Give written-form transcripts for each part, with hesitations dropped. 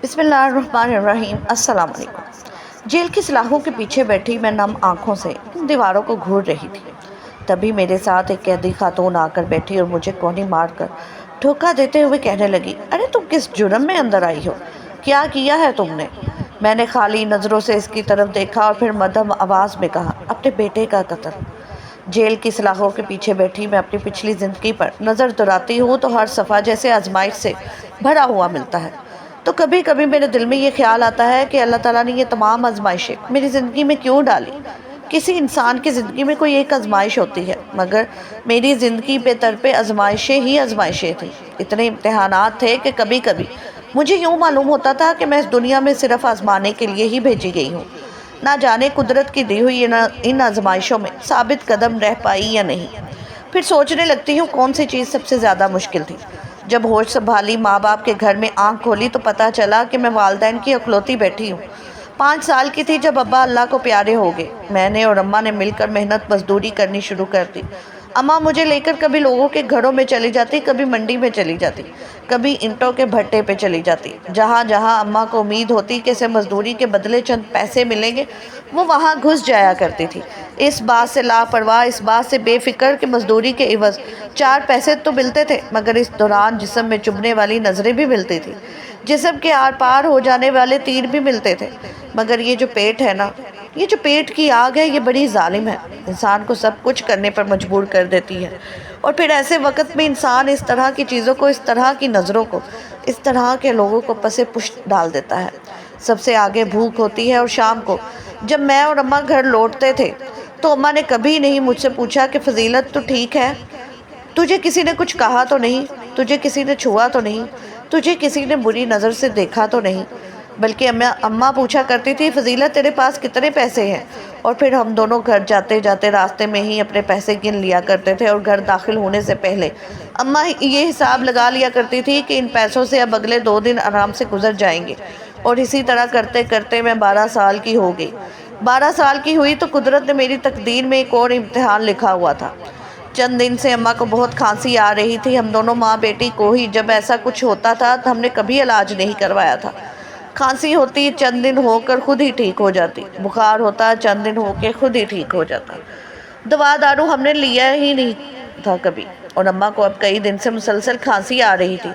بسم اللہ الرحمن الرحیم۔ السلام علیکم۔ جیل کی سلاخوں کے پیچھے بیٹھی میں نم آنکھوں سے ان دیواروں کو گھور رہی تھی۔ تبھی میرے ساتھ ایک قیدی خاتون آ کر بیٹھی اور مجھے کوہنی مار کر دھوکہ دیتے ہوئے کہنے لگی، ارے تم کس جرم میں اندر آئی ہو؟ کیا کیا ہے تم نے؟ میں نے خالی نظروں سے اس کی طرف دیکھا اور پھر مدھم آواز میں کہا، اپنے بیٹے کا قتل۔ جیل کی سلاخوں کے پیچھے بیٹھی میں اپنی پچھلی زندگی پر نظر دوڑاتی ہوں تو ہر صفحہ جیسے آزمائش سے بھرا ہوا ملتا ہے۔ تو کبھی کبھی میرے دل میں یہ خیال آتا ہے کہ اللہ تعالیٰ نے یہ تمام آزمائشیں میری زندگی میں کیوں ڈالی؟ کسی انسان کی زندگی میں کوئی ایک آزمائش ہوتی ہے، مگر میری زندگی بے طرفِ آزمائشیں ہی آزمائشیں تھیں۔ اتنے امتحانات تھے کہ کبھی کبھی مجھے یوں معلوم ہوتا تھا کہ میں اس دنیا میں صرف آزمانے کے لیے ہی بھیجی گئی ہوں۔ نہ جانے قدرت کی دی ہوئی ان آزمائشوں میں ثابت قدم رہ پائی یا نہیں۔ پھر سوچنے لگتی ہوں کون سی چیز سب سے زیادہ مشکل تھی۔ جب ہوش سنبھالی، ماں باپ کے گھر میں آنکھ کھولی تو پتہ چلا کہ میں والدین کی اکلوتی بیٹی ہوں۔ 5 سال کی تھی جب ابا اللہ کو پیارے ہو گئے۔ میں نے اور اماں نے مل کر محنت مزدوری کرنی شروع کر دی۔ اماں مجھے لے کر کبھی لوگوں کے گھروں میں چلی جاتی، کبھی منڈی میں چلی جاتی، کبھی اینٹوں کے بھٹے پہ چلی جاتی۔ جہاں جہاں اماں کو امید ہوتی کہ اسے مزدوری کے بدلے چند پیسے ملیں گے، وہ وہاں گھس جایا کرتی تھی، اس بات سے لاپرواہ، اس بات سے بے فکر کہ مزدوری کے عوض 4 پیسے تو ملتے تھے، مگر اس دوران جسم میں چبھنے والی نظریں بھی ملتی تھی، جسم کے آر پار ہو جانے والے تیر بھی ملتے تھے۔ مگر یہ جو پیٹ ہے نا، یہ جو پیٹ کی آگ ہے، یہ بڑی ظالم ہے، انسان کو سب کچھ کرنے پر مجبور کر دیتی ہے۔ اور پھر ایسے وقت میں انسان اس طرح کی چیزوں کو، اس طرح کی نظروں کو، اس طرح کے لوگوں کو پسے پشت ڈال دیتا ہے۔ سب سے آگے بھوک ہوتی ہے، اور شام کو جب میں اور اماں گھر لوٹتے تھے تو اماں نے کبھی نہیں مجھ سے پوچھا کہ فضیلت تو ٹھیک ہے؟ تجھے کسی نے کچھ کہا تو نہیں؟ تجھے کسی نے چھوا تو نہیں؟ تجھے کسی نے بری نظر سے دیکھا تو نہیں؟ بلکہ اماں پوچھا کرتی تھی، فضیلت تیرے پاس کتنے پیسے ہیں؟ اور پھر ہم دونوں گھر جاتے جاتے راستے میں ہی اپنے پیسے گن لیا کرتے تھے، اور گھر داخل ہونے سے پہلے اماں یہ حساب لگا لیا کرتی تھی کہ ان پیسوں سے اب اگلے 2 دن آرام سے گزر جائیں گے۔ اور اسی طرح کرتے کرتے میں 12 سال کی ہو گئی۔ 12 سال کی ہوئی تو قدرت نے میری تقدیر میں ایک اور امتحان لکھا ہوا تھا۔ چند دن سے اماں کو بہت کھانسی آ رہی تھی۔ ہم دونوں ماں بیٹی کو ہی جب ایسا کچھ ہوتا تھا تو ہم نے کبھی علاج نہیں کروایا تھا۔ کھانسی ہوتی، چند دن ہو کر خود ہی ٹھیک ہو جاتی۔ بخار ہوتا، چند دن ہو کے خود ہی ٹھیک ہو جاتا۔ دوا دارو ہم نے لیا ہی نہیں تھا کبھی، اور اماں کو اب کئی دن سے مسلسل کھانسی آ رہی تھی۔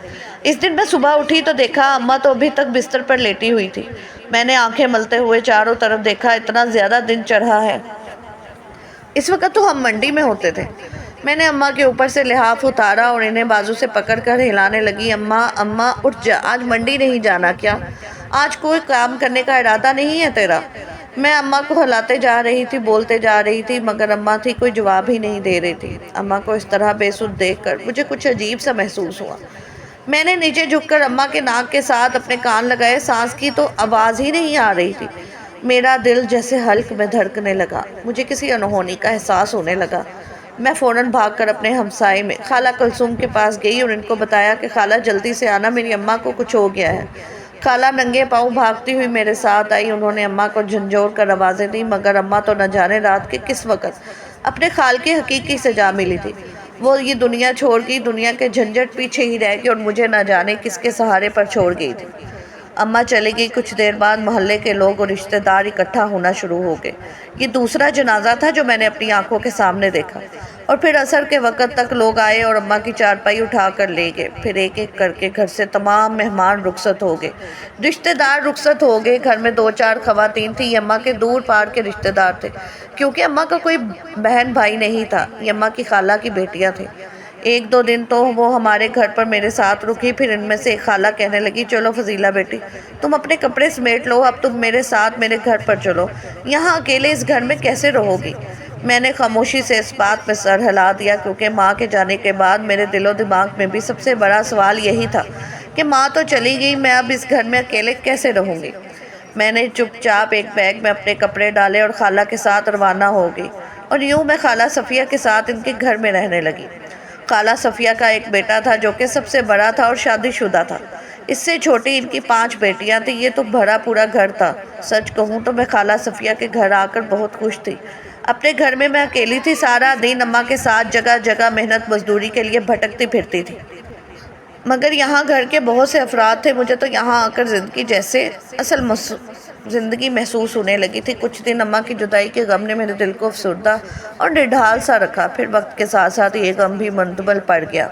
اس دن میں صبح اٹھی تو دیکھا اماں تو ابھی تک بستر پر لیٹی ہوئی تھی۔ میں نے آنکھیں ملتے ہوئے چاروں طرف دیکھا، اتنا زیادہ دن چڑھا ہے۔ اس وقت تو ہم منڈی میں ہوتے تھے۔ میں نے اماں کے اوپر سے لحاف اتارا اور انہیں بازو سے پکڑ کر ہلانے لگی۔ اماں اماں اٹھ جا، آج منڈی نہیں جانا کیا؟ آج کوئی کام کرنے کا ارادہ نہیں ہے تیرا؟ میں اماں کو ہلاتے جا رہی تھی، بولتے جا رہی تھی، مگر اماں تھی کوئی جواب ہی نہیں دے رہی تھی۔ اماں کو اس طرح بے سدھ دیکھ کر مجھے کچھ عجیب سا محسوس ہوا۔ میں نے نیچے جھک کر اماں کے ناک کے ساتھ اپنے کان لگائے، سانس کی تو آواز ہی نہیں آ رہی تھی۔ میرا دل جیسے حلق میں دھڑکنے لگا، مجھے کسی انہونی کا احساس ہونے لگا۔ میں فوراً بھاگ کر اپنے ہمسائے میں خالہ کلثوم کے پاس گئی اور ان کو بتایا کہ خالہ جلدی سے آنا، میری اماں کو کچھ ہو گیا ہے۔ خالہ ننگے پاؤں بھاگتی ہوئی میرے ساتھ آئی۔ انہوں نے اماں کو جھنجھوڑ کر آوازیں دیں، مگر اماں تو نہ جانے رات کے کس وقت اپنے خالق حقیقی سے جا ملی تھی۔ وہ یہ دنیا چھوڑ گئی، دنیا کے جھنجھٹ پیچھے ہی رہ گئی، اور مجھے نہ جانے کس کے سہارے پر چھوڑ گئی تھی۔ اماں چلی گئی، کچھ دیر بعد محلے کے لوگ اور رشتہ دار اکٹھا ہونا شروع ہو گئے۔ یہ دوسرا جنازہ تھا جو میں نے اپنی آنکھوں کے سامنے دیکھا۔ اور پھر عصر کے وقت تک لوگ آئے اور اماں کی چارپائی اٹھا کر لے گئے۔ پھر ایک ایک کر کے گھر سے تمام مہمان رخصت ہو گئے، رشتہ دار رخصت ہو گئے۔ گھر میں 2-4 خواتین تھیں، یہ اماں کے دور پار کے رشتہ دار تھے، کیونکہ اماں کا کوئی بہن بھائی نہیں تھا، یہ اماں کی خالہ کی بیٹیاں تھیں۔ 1-2 دن تو وہ ہمارے گھر پر میرے ساتھ رکی، پھر ان میں سے ایک خالہ کہنے لگی، چلو فضیلہ بیٹی، تم اپنے کپڑے سمیٹ لو، اب تم میرے ساتھ میرے گھر پر چلو، یہاں اکیلے اس گھر میں کیسے رہو گی؟ میں نے خاموشی سے اس بات میں سر ہلا دیا، کیونکہ ماں کے جانے کے بعد میرے دل و دماغ میں بھی سب سے بڑا سوال یہی تھا کہ ماں تو چلی گئی، میں اب اس گھر میں اکیلے کیسے رہوں گی؟ میں نے چپ چاپ ایک بیگ میں اپنے کپڑے ڈالے اور خالہ کے ساتھ روانہ ہو گئی، اور یوں میں خالہ صفیہ کے ساتھ ان کے گھر میں رہنے لگی۔ خالہ صفیہ کا ایک بیٹا تھا جو کہ سب سے بڑا تھا اور شادی شدہ تھا۔ اس سے چھوٹی ان کی 5 بیٹیاں تھیں۔ یہ تو بھرا پورا گھر تھا۔ سچ کہوں تو میں خالہ صفیہ کے گھر آ کر بہت خوش تھی۔ اپنے گھر میں اکیلی تھی، سارا دن اماں کے ساتھ جگہ جگہ محنت مزدوری کے لیے بھٹکتی پھرتی تھی۔ مگر یہاں گھر کے بہت سے افراد تھے. مجھے تو یہاں آ کر زندگی جیسے اصل زندگی محسوس ہونے لگی تھی. کچھ دن اماں کی جدائی کے غم نے میرے دل کو افسردہ اور نڈھال سا رکھا. پھر وقت کے ساتھ ساتھ یہ غم بھی منتبل پڑ گیا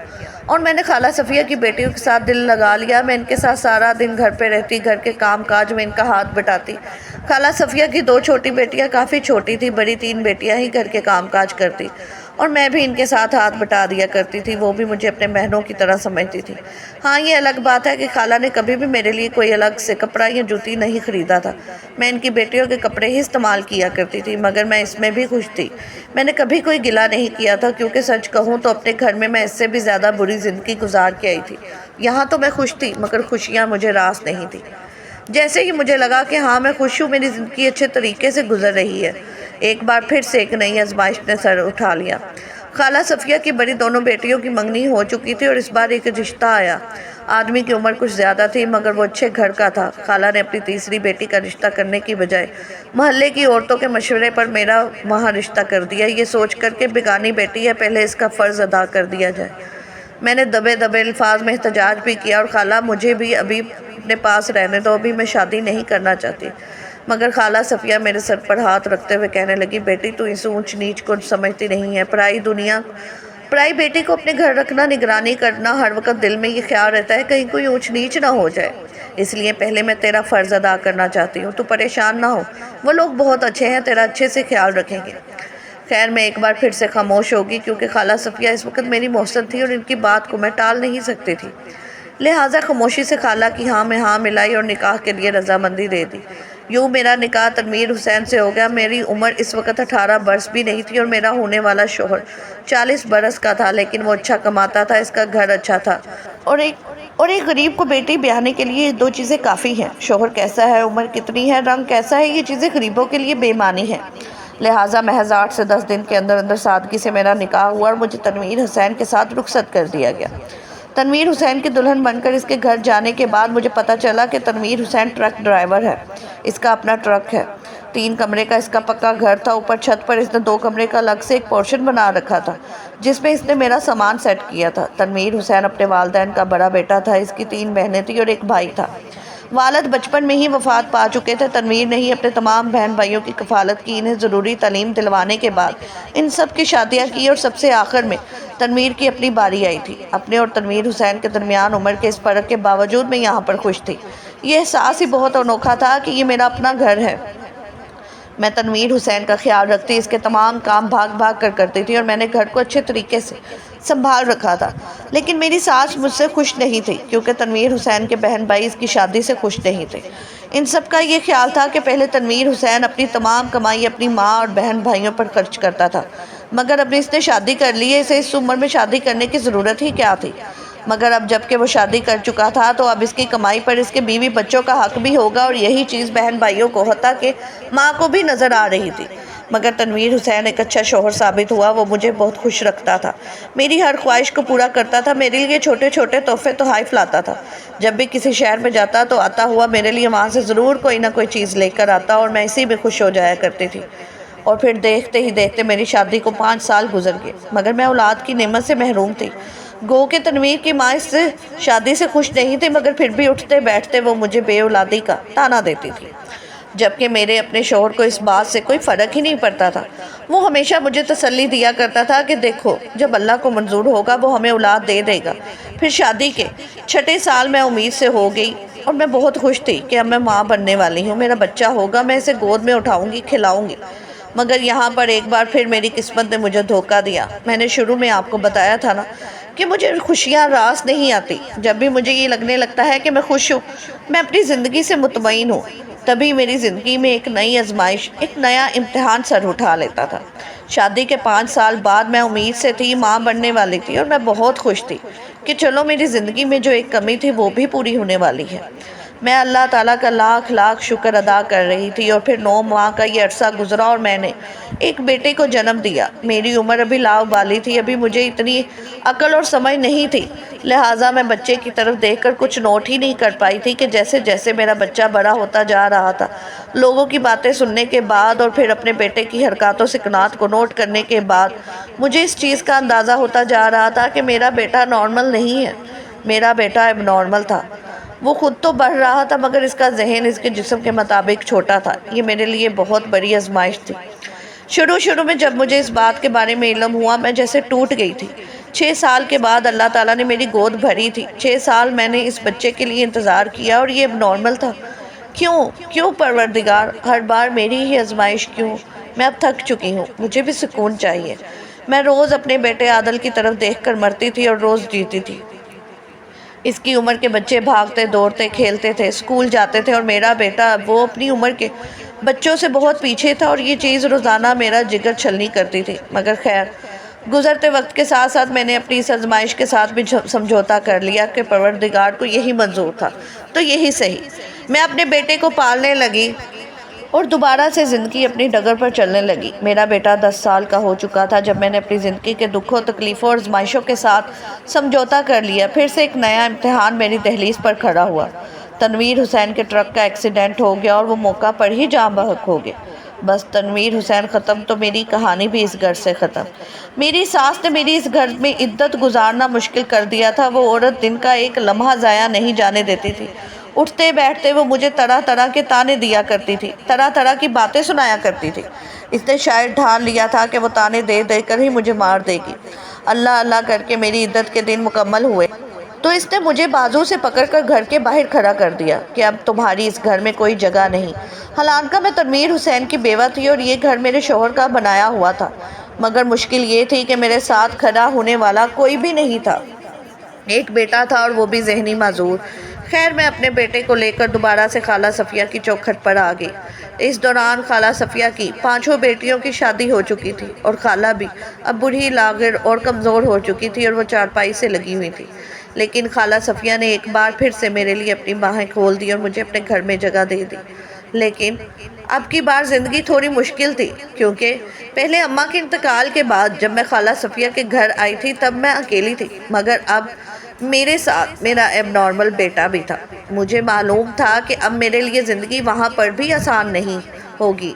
اور میں نے خالہ صفیہ کی بیٹیوں کے ساتھ دل لگا لیا. میں ان کے ساتھ سارا دن گھر پہ رہتی، گھر کے کام کاج میں ان کا ہاتھ بٹاتی. خالہ صفیہ کی 2 چھوٹی بیٹیاں کافی چھوٹی تھی، بڑی 3 بیٹیاں ہی گھر کے کام کاج کرتی اور میں بھی ان کے ساتھ ہاتھ بٹا دیا کرتی تھی. وہ بھی مجھے اپنے بہنوں کی طرح سمجھتی تھی. ہاں، یہ الگ بات ہے کہ خالہ نے کبھی بھی میرے لیے کوئی الگ سے کپڑا یا جوتی نہیں خریدا تھا. میں ان کی بیٹیوں کے کپڑے ہی استعمال کیا کرتی تھی، مگر میں اس میں بھی خوش تھی. میں نے کبھی کوئی گلہ نہیں کیا تھا، کیونکہ سچ کہوں تو اپنے گھر میں اس سے بھی زیادہ بری زندگی گزار کے آئی تھی. یہاں تو میں خوش تھی، مگر خوشیاں مجھے راس نہیں تھی. جیسے ہی مجھے لگا کہ ہاں میں خوش ہوں، میری زندگی اچھے طریقے سے گزر رہی ہے، ایک بار پھر سے ایک نئی آزمائش نے سر اٹھا لیا. خالہ صفیہ کی بڑی دونوں بیٹیوں کی منگنی ہو چکی تھی اور اس بار ایک رشتہ آیا. آدمی کی عمر کچھ زیادہ تھی، مگر وہ اچھے گھر کا تھا. خالہ نے اپنی تیسری بیٹی کا رشتہ کرنے کی بجائے محلے کی عورتوں کے مشورے پر میرا وہاں رشتہ کر دیا، یہ سوچ کر کہ بیگانی بیٹی ہے، پہلے اس کا فرض ادا کر دیا جائے. میں نے دبے دبے الفاظ میں احتجاج بھی کیا اور خالہ مجھے بھی ابھی اپنے پاس رہنے دو، ابھی میں شادی نہیں کرنا چاہتی. مگر خالہ صفیہ میرے سر پر ہاتھ رکھتے ہوئے کہنے لگی، بیٹی تو اس اونچ نیچ کو سمجھتی نہیں ہے. پرائی بیٹی کو اپنے گھر رکھنا، نگرانی کرنا، ہر وقت دل میں یہ خیال رہتا ہے کہیں کوئی اونچ نیچ نہ ہو جائے. اس لیے پہلے میں تیرا فرض ادا کرنا چاہتی ہوں. تو پریشان نہ ہو، وہ لوگ بہت اچھے ہیں، تیرا اچھے سے خیال رکھیں گے. خیر، میں ایک بار پھر سے خاموش ہوگی، کیونکہ خالہ صفیہ اس وقت میری محسن تھی اور ان کی بات کو میں ٹال نہیں سکتی تھی. لہٰذا خاموشی سے خالہ کی ہاں میں ہاں ملائی اور نکاح کے لیے رضامندی دے دی. یوں میرا نکاح تنویر حسین سے ہو گیا. میری عمر اس وقت 18 برس بھی نہیں تھی اور میرا ہونے والا شوہر 40 برس کا تھا، لیکن وہ اچھا کماتا تھا، اس کا گھر اچھا تھا اور ایک غریب کو بیٹی بیانے کے لیے 2 چیزیں کافی ہیں: شوہر کیسا ہے، عمر کتنی ہے، رنگ کیسا ہے. یہ چیزیں غریبوں کے لیے بے معنی ہیں. لہٰذا محض 8 سے 10 دن کے اندر اندر سادگی سے میرا نکاح ہوا اور مجھے تنویر حسین کے ساتھ رخصت کر دیا گیا. تنویر حسین کی دلہن بن کر اس کے گھر جانے کے بعد مجھے پتہ چلا کہ تنویر حسین ٹرک ڈرائیور ہے. اس کا اپنا ٹرک ہے. 3 کمرے کا اس کا پکا گھر تھا. اوپر چھت پر اس نے 2 کمرے کا الگ سے ایک پورشن بنا رکھا تھا، جس میں اس نے میرا سامان سیٹ کیا تھا. تنویر حسین اپنے والدین کا بڑا بیٹا تھا. اس کی 3 بہنیں تھیں اور ایک بھائی تھا. والد بچپن میں ہی وفات پا چکے تھے. تنویر نے ہی اپنے تمام بہن بھائیوں کی کفالت کی. انہیں ضروری تعلیم دلوانے کے بعد ان سب کی شادیاں کی اور سب سے آخر میں تنویر کی اپنی باری آئی تھی. اپنے اور تنویر حسین کے درمیان عمر کے اس فرق کے باوجود میں یہاں پر خوش تھی. یہ احساس ہی بہت انوکھا تھا کہ یہ میرا اپنا گھر ہے. میں تنویر حسین کا خیال رکھتی، اس کے تمام کام بھاگ بھاگ کر کرتی تھی اور میں نے گھر کو اچھے طریقے سے سنبھال رکھا تھا. لیکن میری ساس مجھ سے خوش نہیں تھی، کیونکہ تنویر حسین کے بہن بھائی اس کی شادی سے خوش نہیں تھے. ان سب کا یہ خیال تھا کہ پہلے تنویر حسین اپنی تمام کمائی اپنی ماں اور بہن بھائیوں پر خرچ کرتا تھا، مگر اب اس نے شادی کر لی ہے، اسے اس عمر میں شادی کرنے کی ضرورت ہی کیا تھی. مگر اب جب کہ وہ شادی کر چکا تھا تو اب اس کی کمائی پر اس کے بیوی بچوں کا حق بھی ہوگا، اور یہی چیز بہن بھائیوں کو، حتیٰ کہ ماں کو بھی نظر آ رہی تھی. مگر تنویر حسین ایک اچھا شوہر ثابت ہوا. وہ مجھے بہت خوش رکھتا تھا، میری ہر خواہش کو پورا کرتا تھا، میرے لیے چھوٹے چھوٹے تحفے تحائف لاتا تھا. جب بھی کسی شہر میں جاتا تو آتا ہوا میرے لیے وہاں سے ضرور کوئی نہ کوئی چیز لے کر آتا اور میں اسی میں خوش ہو جایا کرتی تھی. اور پھر دیکھتے ہی دیکھتے میری شادی کو 5 سال گزر گئے، مگر میں اولاد کی نعمت سے محروم تھی. گو کہ تنویر کی ماں اس سے شادی سے خوش نہیں تھی، مگر پھر بھی اٹھتے بیٹھتے وہ مجھے بے اولادی کا طعنہ دیتی تھی، جبکہ میرے اپنے شوہر کو اس بات سے کوئی فرق ہی نہیں پڑتا تھا. وہ ہمیشہ مجھے تسلی دیا کرتا تھا کہ دیکھو، جب اللہ کو منظور ہوگا وہ ہمیں اولاد دے دے گا. پھر شادی کے 6 سال میں امید سے ہو گئی اور میں بہت خوش تھی کہ اب میں ماں بننے والی ہوں، میرا بچہ ہوگا، میں اسے گود میں اٹھاؤں گی، کھلاؤں گی. مگر یہاں پر ایک بار پھر میری قسمت نے مجھے دھوکہ دیا. میں نے شروع میں آپ کو بتایا تھا نا کہ مجھے خوشیاں راس نہیں آتی. جب بھی مجھے یہ لگنے لگتا ہے کہ میں خوش ہوں، میں اپنی زندگی سے مطمئن ہوں، تبھی میری زندگی میں ایک نئی آزمائش، ایک نیا امتحان سر اٹھا لیتا تھا. شادی کے 5 سال بعد میں امید سے تھی، ماں بننے والی تھی، اور میں بہت خوش تھی کہ چلو میری زندگی میں جو ایک کمی تھی وہ بھی پوری ہونے والی ہے. میں اللہ تعالیٰ کا لاکھ لاکھ شکر ادا کر رہی تھی. اور پھر 9 ماہ کا یہ عرصہ گزرا اور میں نے ایک بیٹے کو جنم دیا. میری عمر ابھی لاابالی تھی، ابھی مجھے اتنی عقل اور سمجھ نہیں تھی، لہٰذا میں بچے کی طرف دیکھ کر کچھ نوٹ ہی نہیں کر پائی تھی کہ جیسے جیسے میرا بچہ بڑا ہوتا جا رہا تھا، لوگوں کی باتیں سننے کے بعد اور پھر اپنے بیٹے کی حرکات و سکنات کو نوٹ کرنے کے بعد مجھے اس چیز کا اندازہ ہوتا جا رہا تھا کہ میرا بیٹا نارمل نہیں ہے. میرا بیٹا اب نارمل تھا، وہ خود تو بڑھ رہا تھا مگر اس کا ذہن اس کے جسم کے مطابق چھوٹا تھا۔ یہ میرے لیے بہت بڑی آزمائش تھی۔ شروع میں جب مجھے اس بات کے بارے میں علم ہوا میں جیسے ٹوٹ گئی تھی۔ 6 سال کے بعد اللہ تعالیٰ نے میری گود بھری تھی۔ 6 سال میں نے اس بچے کے لیے انتظار کیا اور یہ اب نارمل تھا۔ کیوں پروردگار، ہر بار میری ہی آزمائش کیوں؟ میں اب تھک چکی ہوں، مجھے بھی سکون چاہیے۔ میں روز اپنے بیٹے عادل کی طرف دیکھ کر مرتی تھی اور روز جیتی تھی۔ اس کی عمر کے بچے بھاگتے دوڑتے کھیلتے تھے، اسکول جاتے تھے، اور میرا بیٹا وہ اپنی عمر کے بچوں سے بہت پیچھے تھا، اور یہ چیز روزانہ میرا جگر چھلنی کرتی تھی۔ مگر خیر، گزرتے وقت کے ساتھ ساتھ میں نے اپنی اس آزمائش کے ساتھ بھی سمجھوتا کر لیا کہ پروردگار کو یہی منظور تھا تو یہی صحیح۔ میں اپنے بیٹے کو پالنے لگی اور دوبارہ سے زندگی اپنی ڈگر پر چلنے لگی۔ میرا بیٹا 10 سال کا ہو چکا تھا جب میں نے اپنی زندگی کے دکھوں، تکلیفوں اور آزمائشوں کے ساتھ سمجھوتا کر لیا۔ پھر سے ایک نیا امتحان میری دہلیز پر کھڑا ہوا۔ تنویر حسین کے ٹرک کا ایکسیڈنٹ ہو گیا اور وہ موقع پر ہی جاں بحق ہو گئے۔ بس تنویر حسین ختم تو میری کہانی بھی اس گھر سے ختم۔ میری ساس نے میری اس گھر میں عدت گزارنا مشکل کر دیا تھا۔ وہ عورت دن کا ایک لمحہ ضائع نہیں جانے دیتی تھی۔ اٹھتے بیٹھتے وہ مجھے طرح طرح کے طعنے دیا کرتی تھی، طرح طرح کی باتیں سنایا کرتی تھی۔ اس نے شاید ٹھان لیا تھا کہ وہ طعنے دے دے کر ہی مجھے مار دے گی۔ اللہ اللہ کر کے میری عدت کے دن مکمل ہوئے تو اس نے مجھے بازو سے پکڑ کر گھر کے باہر کھڑا کر دیا کہ اب تمہاری اس گھر میں کوئی جگہ نہیں۔ حالانکہ میں تنویر حسین کی بیوہ تھی اور یہ گھر میرے شوہر کا بنایا ہوا تھا، مگر مشکل یہ تھی کہ میرے ساتھ کھڑا ہونے والا کوئی بھی نہیں تھا۔ ایک بیٹا تھا اور وہ بھی ذہنی معذور۔ خیر، میں اپنے بیٹے کو لے کر دوبارہ سے خالہ صفیہ کی چوکھٹ پر آ گئی۔ اس دوران خالہ صفیہ کی 5 بیٹیوں کی شادی ہو چکی تھی اور خالہ بھی اب بوڑھی لاغر اور کمزور ہو چکی تھی اور وہ چارپائی سے لگی ہوئی تھی۔ لیکن خالہ صفیہ نے ایک بار پھر سے میرے لیے اپنی باہیں کھول دی اور مجھے اپنے گھر میں جگہ دے دی۔ لیکن اب کی بار زندگی تھوڑی مشکل تھی، کیونکہ پہلے اماں کے انتقال کے بعد جب میں خالہ صفیہ کے گھر آئی تھی تب میں اکیلی تھی، مگر اب میرے ساتھ میرا اب نارمل بیٹا بھی تھا۔ مجھے معلوم تھا کہ اب میرے لیے زندگی وہاں پر بھی آسان نہیں ہوگی،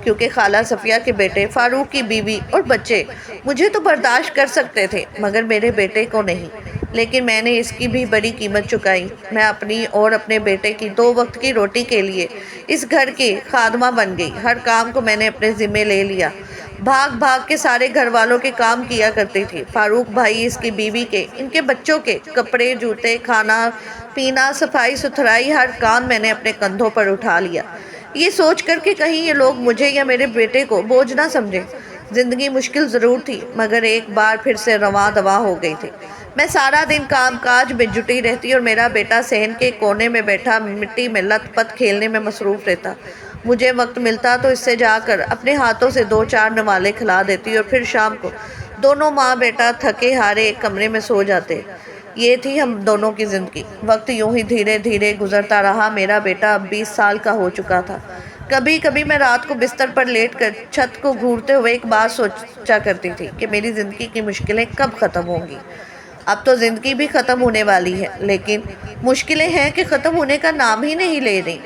کیونکہ خالہ صفیہ کے بیٹے، فاروق کی بیوی اور بچے مجھے تو برداشت کر سکتے تھے مگر میرے بیٹے کو نہیں۔ لیکن میں نے اس کی بھی بڑی قیمت چکائی۔ میں اپنی اور اپنے بیٹے کی 2 وقت کی روٹی کے لیے اس گھر کی خادمہ بن گئی۔ ہر کام کو میں نے اپنے ذمے لے لیا۔ بھاگ کے سارے گھر والوں کے کام کیا کرتی تھی۔ فاروق بھائی، اس کی بیوی کے، ان کے بچوں کے کپڑے، جوتے، کھانا پینا، صفائی ستھرائی، ہر کام میں نے اپنے کندھوں پر اٹھا لیا، یہ سوچ کر کہ کہیں یہ لوگ مجھے یا میرے بیٹے کو بوجھ نہ سمجھیں۔ زندگی مشکل ضرور تھی مگر ایک بار پھر سے رواں دواں ہو گئی تھی۔ میں سارا دن کام کاج میں جٹی رہتی اور میرا بیٹا صحن کے کونے میں بیٹھا مٹی میں لت پت کھیلنے میں مصروف رہتا۔ مجھے وقت ملتا تو اس سے جا کر اپنے ہاتھوں سے 2-4 نوالے کھلا دیتی اور پھر شام کو دونوں ماں بیٹا تھکے ہارے ایک کمرے میں سو جاتے۔ یہ تھی ہم دونوں کی زندگی۔ وقت یوں ہی دھیرے دھیرے گزرتا رہا۔ میرا بیٹا اب 20 سال کا ہو چکا تھا۔ کبھی کبھی میں رات کو بستر پر لیٹ کر چھت کو گھورتے ہوئے ایک بات سوچا کرتی تھی کہ میری زندگی کی مشکلیں کب ختم ہوں گی۔ اب تو زندگی بھی ختم ہونے والی ہے، لیکن مشکلیں ہیں کہ ختم ہونے کا نام ہی نہیں لے رہی۔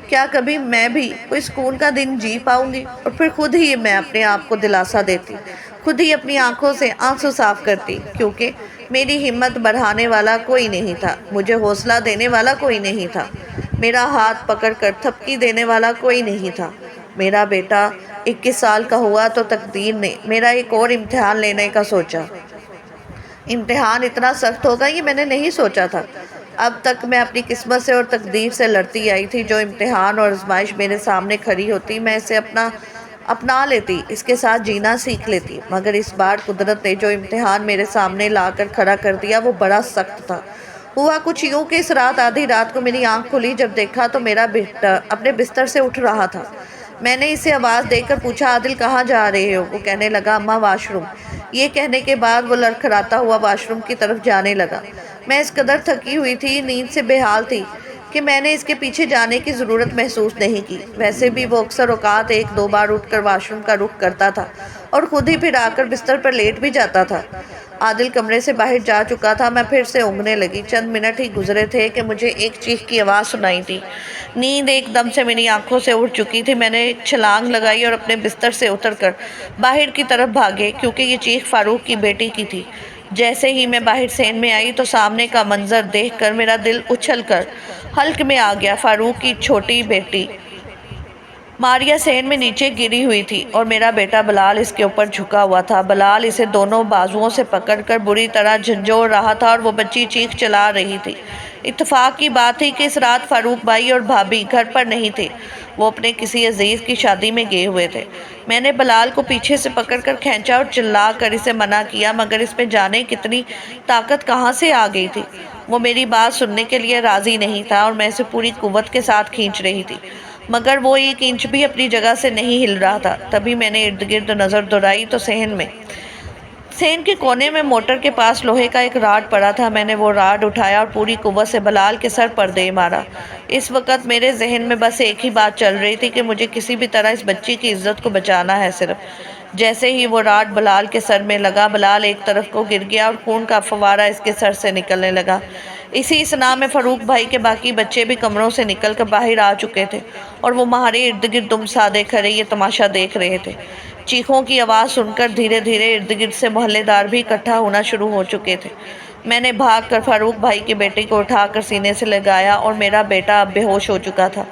کیا کبھی میں بھی کوئی سکون کا دن جی پاؤں گی؟ اور پھر خود ہی میں اپنے آپ کو دلاسا دیتی، خود ہی اپنی آنکھوں سے آنسو صاف کرتی، کیونکہ میری ہمت بڑھانے والا کوئی نہیں تھا، مجھے حوصلہ دینے والا کوئی نہیں تھا، میرا ہاتھ پکڑ کر تھپکی دینے والا کوئی نہیں تھا۔ میرا بیٹا 21 سال کا ہوا تو تقدیر نے میرا ایک اور امتحان لینے کا سوچا۔ امتحان اتنا سخت ہوگا یہ میں نے نہیں سوچا تھا۔ اب تک میں اپنی قسمت سے اور تقدیر سے لڑتی آئی تھی۔ جو امتحان اور آزمائش میرے سامنے کھڑی ہوتی میں اسے اپنا لیتی، اس کے ساتھ جینا سیکھ لیتی، مگر اس بار قدرت نے جو امتحان میرے سامنے لا کر کھڑا کر دیا وہ بڑا سخت تھا۔ ہوا کچھ یوں کہ اس رات آدھی رات کو میری آنکھ کھلی، جب دیکھا تو میرا بیٹا اپنے بستر سے اٹھ رہا تھا۔ میں نے اسے آواز دے کر پوچھا، عادل کہاں جا رہے ہو؟ وہ کہنے لگا، اماں واش روم۔ یہ کہنے کے بعد وہ لڑکھڑاتا ہوا واش روم کی طرف جانے لگا۔ میں اس قدر تھکی ہوئی تھی، نیند سے بے حال تھی کہ میں نے اس کے پیچھے جانے کی ضرورت محسوس نہیں کی۔ ویسے بھی وہ اکثر اوقات 1-2 بار اٹھ کر واش روم کا رخ کرتا تھا اور خود ہی پھر آ کر بستر پر لیٹ بھی جاتا تھا۔ عادل کمرے سے باہر جا چکا تھا۔ میں پھر سے اونگنے لگی۔ چند منٹ ہی گزرے تھے کہ مجھے ایک چیخ کی آواز سنائی دی۔ نیند ایک دم سے میری آنکھوں سے اٹھ چکی تھی۔ میں نے چھلانگ لگائی اور اپنے بستر سے اتر کر باہر کی طرف بھاگے، کیونکہ یہ چیخ فاروق کی بیٹی کی تھی جیسے ہی میں باہر سین میں آئی تو سامنے کا منظر دیکھ کر میرا دل اچھل کر حلق میں آ گیا۔ فاروق کی چھوٹی بیٹی ماریہ سین میں نیچے گری ہوئی تھی اور میرا بیٹا بلال اس کے اوپر جھکا ہوا تھا۔ بلال اسے دونوں بازوؤں سے پکڑ کر بری طرح جھنجھوڑ رہا تھا اور وہ بچی چیخ چلا رہی تھی۔ اتفاق کی بات تھی کہ اس رات فاروق بھائی اور بھابھی گھر پر نہیں تھے، وہ اپنے کسی عزیز کی شادی میں گئے ہوئے تھے۔ میں نے بلال کو پیچھے سے پکڑ کر کھینچا اور چلا کر اسے منع کیا، مگر اس میں جانے کتنی طاقت کہاں سے آ گئی تھی۔ وہ میری بات سننے کے لیے راضی نہیں تھا اور میں اسے پوری قوت کے ساتھ کھینچ رہی تھی، مگر وہ ایک انچ بھی اپنی جگہ سے نہیں ہل رہا تھا۔ تبھی میں نے ارد گرد نظر دوڑائی تو صحن کے کونے میں موٹر کے پاس لوہے کا ایک راڈ پڑا تھا۔ میں نے وہ راڈ اٹھایا اور پوری قوت سے بلال کے سر پر دے مارا۔ اس وقت میرے ذہن میں بس ایک ہی بات چل رہی تھی کہ مجھے کسی بھی طرح اس بچی کی عزت کو بچانا ہے صرف۔ جیسے ہی وہ راڈ بلال کے سر میں لگا، بلال ایک طرف کو گر گیا اور خون کا فوارہ اس کے سر سے نکلنے لگا۔ اسی اثناء میں فاروق بھائی کے باقی بچے بھی کمروں سے نکل کر باہر آ چکے تھے اور وہ ہمارے ارد گرد دم سادے کھڑے یہ تماشا دیکھ رہے تھے۔ چیخوں کی آواز سن کر دھیرے دھیرے ارد گرد سے محلے دار بھی اکٹھا ہونا شروع ہو چکے تھے۔ میں نے بھاگ کر فاروق بھائی کی بیٹی کو اٹھا کر سینے سے لگایا اور میرا بیٹا اب بے ہوش ہو چکا تھا۔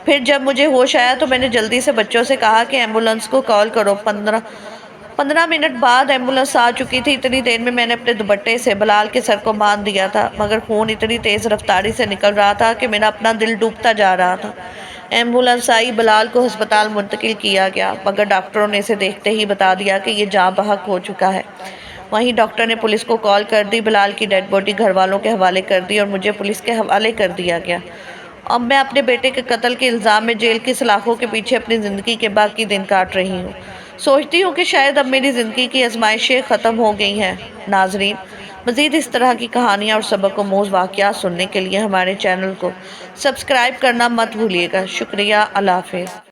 پھر جب مجھے ہوش آیا تو میں نے جلدی سے بچوں سے کہا کہ ایمبولنس کو کال کرو۔ 15 منٹ بعد ایمبولنس آ چکی تھی۔ اتنی دیر میں نے اپنے دوپٹے سے بلال کے سر کو باندھ دیا تھا، مگر خون اتنی تیز رفتاری سے نکل رہا تھا کہ میرا اپنا دل ڈوبتا جا رہا تھا۔ ایمبولنس آئی، بلال کو ہسپتال منتقل کیا گیا، مگر ڈاکٹروں نے اسے دیکھتے ہی بتا دیا کہ یہ جاں بحق ہو چکا ہے۔ وہیں ڈاکٹر نے پولیس کو کال کر دی۔ بلال کی ڈیڈ باڈی گھر والوں کے حوالے کر دی اور مجھے پولیس کے حوالے کر دیا گیا۔ اب میں اپنے بیٹے کے قتل کے الزام میں جیل کی سلاخوں کے پیچھے اپنی زندگی کے باقی دن کاٹ رہی ہوں۔ سوچتی ہوں کہ شاید اب میری زندگی کی آزمائشیں ختم ہو گئی ہیں۔ ناظرین، مزید اس طرح کی کہانیاں اور سبق آموز واقعات سننے کے لیے ہمارے چینل کو سبسکرائب کرنا مت بھولیے گا۔ شکریہ، اللہ حافظ۔